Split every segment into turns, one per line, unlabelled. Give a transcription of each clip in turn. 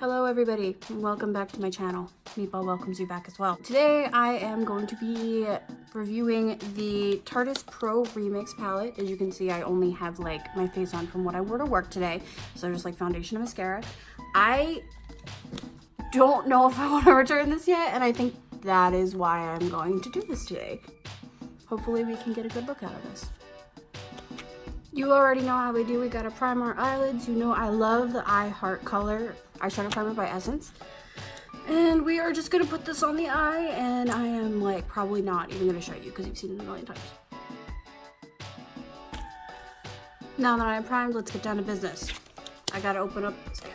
Hello everybody, and welcome back to my channel. Meatball welcomes you back as well. Today I am going to be reviewing the Tarteist Pro Remix Palette. As you can see, I only have like my face on from what I wore to work today. So just like foundation and mascara. I don't know if I want to return this yet, and I think that is why I'm going to do this today. Hopefully we can get a good look out of this. You already know how we do. We gotta prime our eyelids. You know I love the I Heart Color eyeshadow primer by Essence. And we are just gonna put this on the eye, and I am like probably not even gonna show you because you've seen it a million times. Now that I'm primed, let's get down to business. I gotta open up this guy.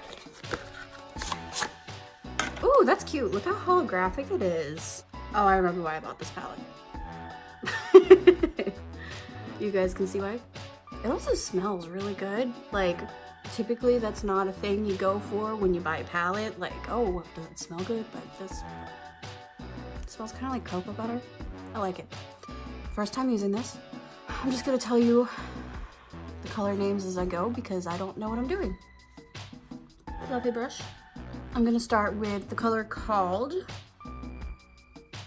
Ooh, that's cute. Look how holographic it is. Oh, I remember why I bought this palette. You guys can see why? It also smells really good. Like, typically that's not a thing you go for when you buy a palette. Like, oh, does it smell good? But this smells kind of like cocoa butter. I like it. First time using this. I'm just gonna tell you the color names as I go because I don't know what I'm doing. Fluffy brush. I'm gonna start with the color called,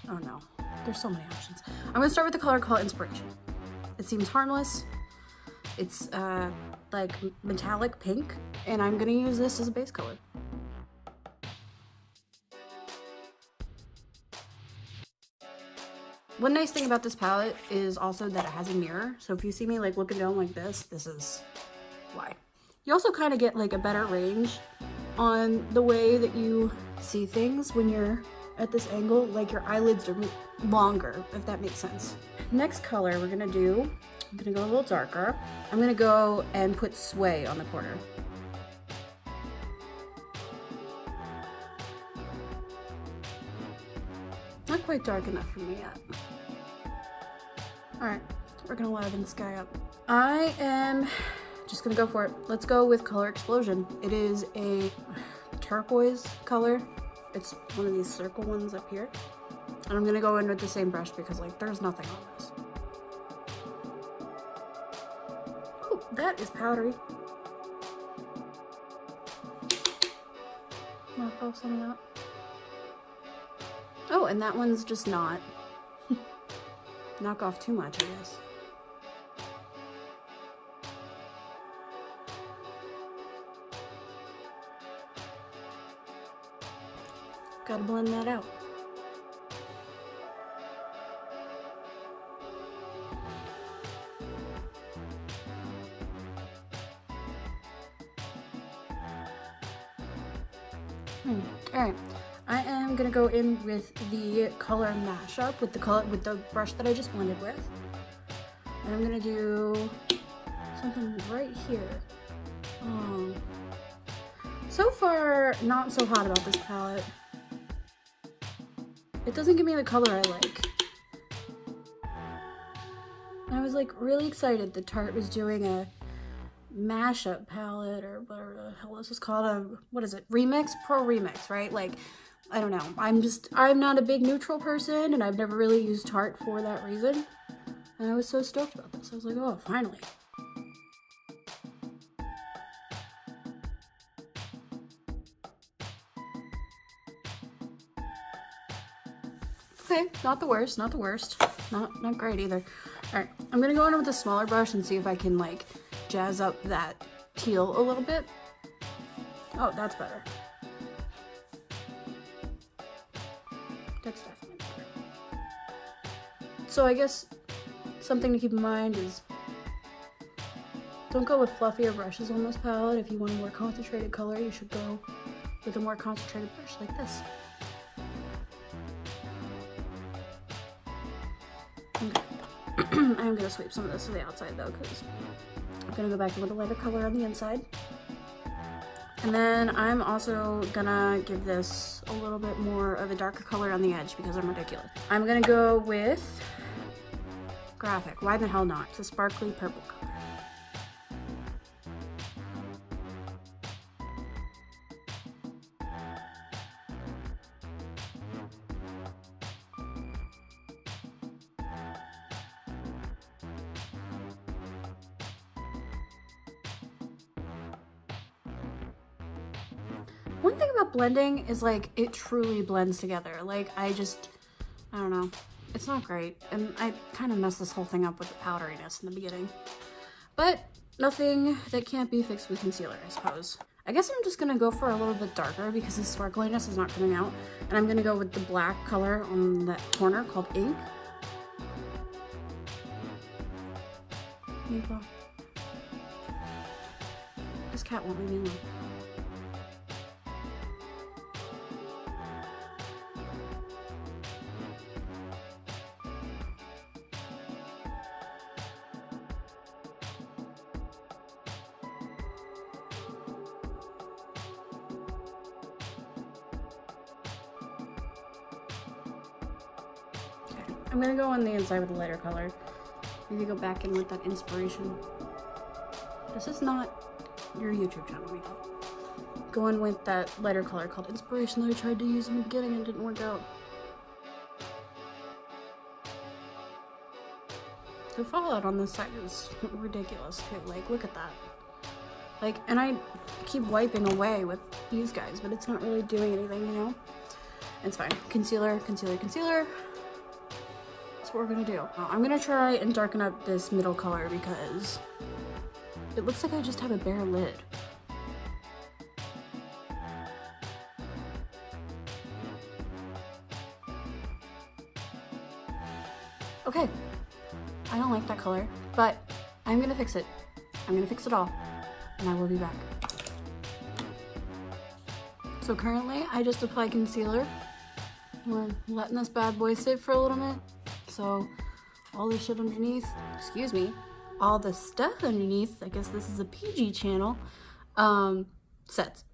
oh no, there's so many options. I'm gonna start with the color called Inspiration. It seems harmless. It's like metallic pink, and I'm gonna use this as a base color. One nice thing about this palette is also that it has a mirror, so if you see me like looking down like this is why. You also kind of get like a better range on the way that you see things when you're at this angle, like your eyelids are longer, if that makes sense. Next color we're gonna do, I'm gonna go a little darker. I'm gonna go and put Sway on the corner. Not quite dark enough for me yet. All right, we're gonna liven this guy up. I am just gonna go for it. Let's go with Color Explosion. It is a turquoise color. It's one of these circle ones up here. And I'm gonna go in with the same brush because like there's nothing on this. Oh, that is powdery. Knock off some of that. Oh, and that one's just not. Knock off too much, I guess. Gotta blend that out. Alright, I am gonna go in with the color mashup with the brush that I just blended with. And I'm gonna do something right here. So far, not so hot about this palette. It doesn't give me the color I like. I was like really excited that Tarte was doing a mashup palette or whatever the hell this is called. What is it? Remix? Pro Remix, right? Like, I don't know. I'm not a big neutral person, and I've never really used Tarte for that reason. And I was so stoked about this. I was like, oh, finally. Okay, not the worst, not the worst. Not great either. All right, I'm gonna go in with a smaller brush and see if I can like jazz up that teal a little bit. Oh, that's better. That's definitely better. So I guess something to keep in mind is don't go with fluffier brushes on this palette. If you want a more concentrated color, you should go with a more concentrated brush like this. Okay. I'm gonna sweep some of this to the outside though, because I'm gonna go back with a lighter color on the inside. And then I'm also gonna give this a little bit more of a darker color on the edge because I'm ridiculous. I'm gonna go with Graphic. Why the hell not? It's a sparkly purple color. One thing about blending is like it truly blends together. Like I don't know. It's not great. And I kind of messed this whole thing up with the powderiness in the beginning. But nothing that can't be fixed with concealer, I suppose. I guess I'm just gonna go for a little bit darker because the sparkliness is not coming out. And I'm gonna go with the black color on that corner called Ink. Maple. This cat won't leave me alone. I'm gonna go on the inside with a lighter color. Maybe go back in with that inspiration. This is not your YouTube channel, Miko. Go in with that lighter color called Inspiration that I tried to use in the beginning and didn't work out. The fallout on this side is ridiculous too. Like, look at that. Like, and I keep wiping away with these guys, but it's not really doing anything, you know? It's fine. Concealer, concealer, concealer. That's what we're gonna do. I'm gonna try and darken up this middle color because it looks like I just have a bare lid. Okay, I don't like that color, but I'm gonna fix it. I'm gonna fix it all, and I will be back. So currently, I just apply concealer. We're letting this bad boy sit for a little bit. So all this shit underneath, excuse me, all the stuff underneath, I guess this is a PG channel, sets.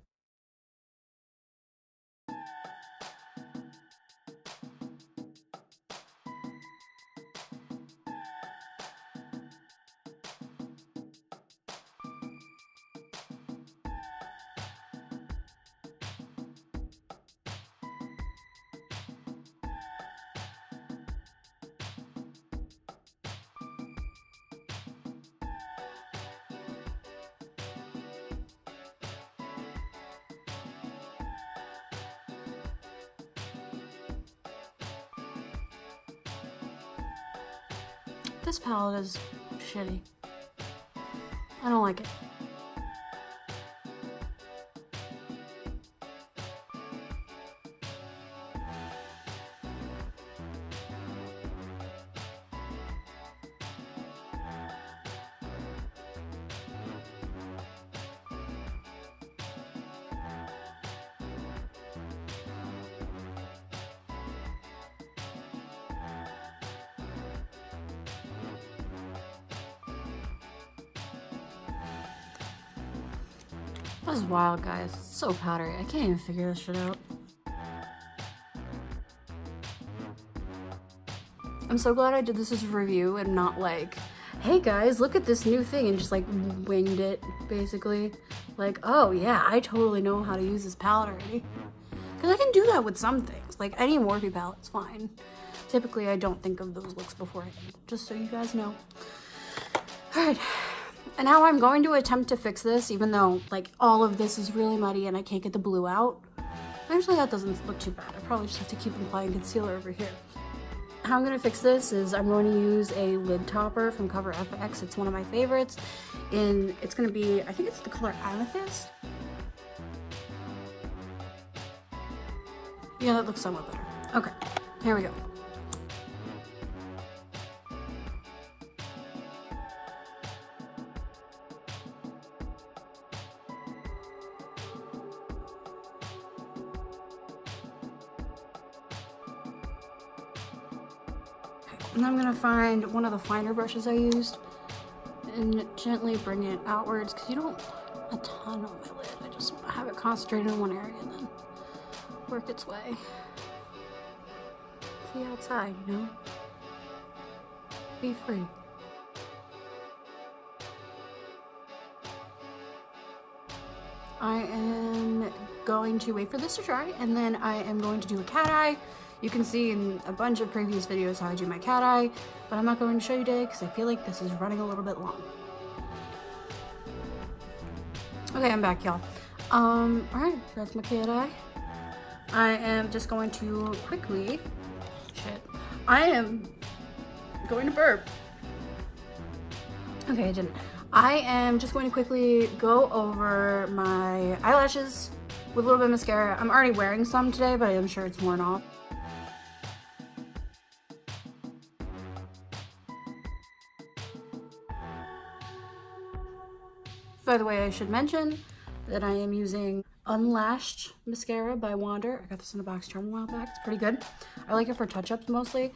This palette is shitty. I don't like it. This is wild, guys. It's so powdery. I can't even figure this shit out. I'm so glad I did this as a review and not like, hey guys, look at this new thing, and just like winged it, basically. Like, oh yeah, I totally know how to use this palette already. Because I can do that with some things. Like, any Morphe palette's fine. Typically, I don't think of those looks beforehand, just so you guys know. Alright. And now I'm going to attempt to fix this, even though, like, all of this is really muddy and I can't get the blue out. Actually, that doesn't look too bad. I probably just have to keep applying concealer over here. How I'm going to fix this is I'm going to use a lid topper from Cover FX. It's one of my favorites. And it's going to be, I think it's the color Amethyst. Yeah, that looks somewhat better. Okay, here we go. And I'm gonna find one of the finer brushes I used and gently bring it outwards, because you don't want a ton on my lid. I just want to have it concentrated in one area and then work its way. See outside, you know? Be free. I am going to wait for this to dry, and then I am going to do a cat eye. You can see in a bunch of previous videos how I do my cat eye, but I'm not going to show you today because I feel like this is running a little bit long. Okay, I'm back, y'all. Alright, that's my cat eye. I am just going to quickly, I am going to burp. Okay, I didn't. I am just going to quickly go over my eyelashes with a little bit of mascara. I'm already wearing some today, but I'm sure it's worn off. By the way, I should mention that I am using Unlashed mascara by Wander. I got this in a box charm a while back. It's pretty good. I like it for touch-ups mostly.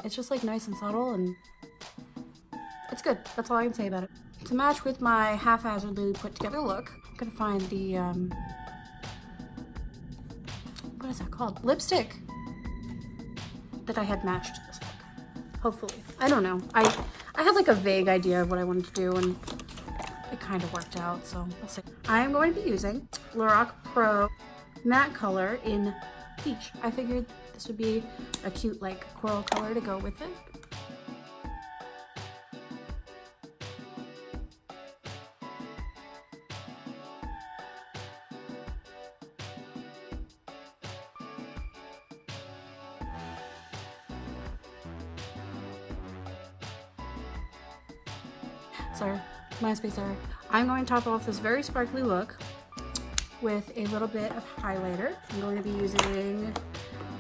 It's just like nice and subtle, and it's good. That's all I can say about it. To match with my haphazardly put together look, I'm gonna find the what is that called? Lipstick that I had matched this look. Hopefully. I don't know. I had like a vague idea of what I wanted to do, and it kind of worked out, so we'll see. I am going to be using Lorac Pro Matte Color in Peach. I figured this would be a cute like coral color to go with it. Sorry, my space error. I'm going to top off this very sparkly look with a little bit of highlighter. I'm going to be using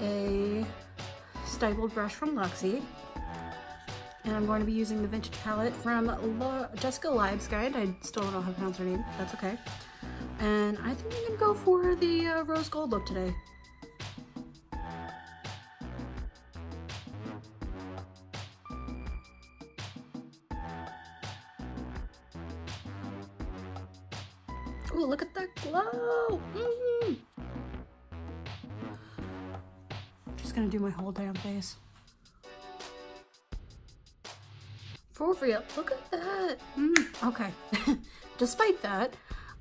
a stippled brush from Luxie. And I'm going to be using the Vintage palette from Jessica Leibskind. I still don't know how to pronounce her name. That's okay. And I think I'm going to go for the rose gold look today. Oh, look at that glow! Just gonna do my whole damn face. For real, look at that! Okay. Despite that,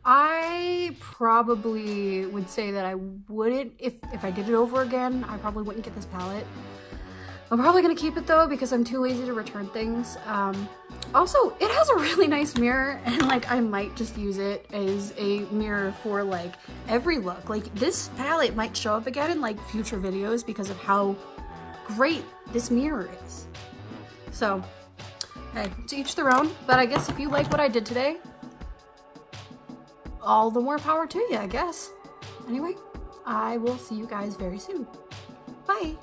I probably would say that I wouldn't, if I did it over again, I probably wouldn't get this palette. I'm probably gonna keep it though because I'm too lazy to return things. Also, it has a really nice mirror, and like I might just use it as a mirror for like every look. Like this palette might show up again in like future videos because of how great this mirror is. So, hey, to each their own, but I guess if you like what I did today, all the more power to you, I guess. Anyway, I will see you guys very soon. Bye!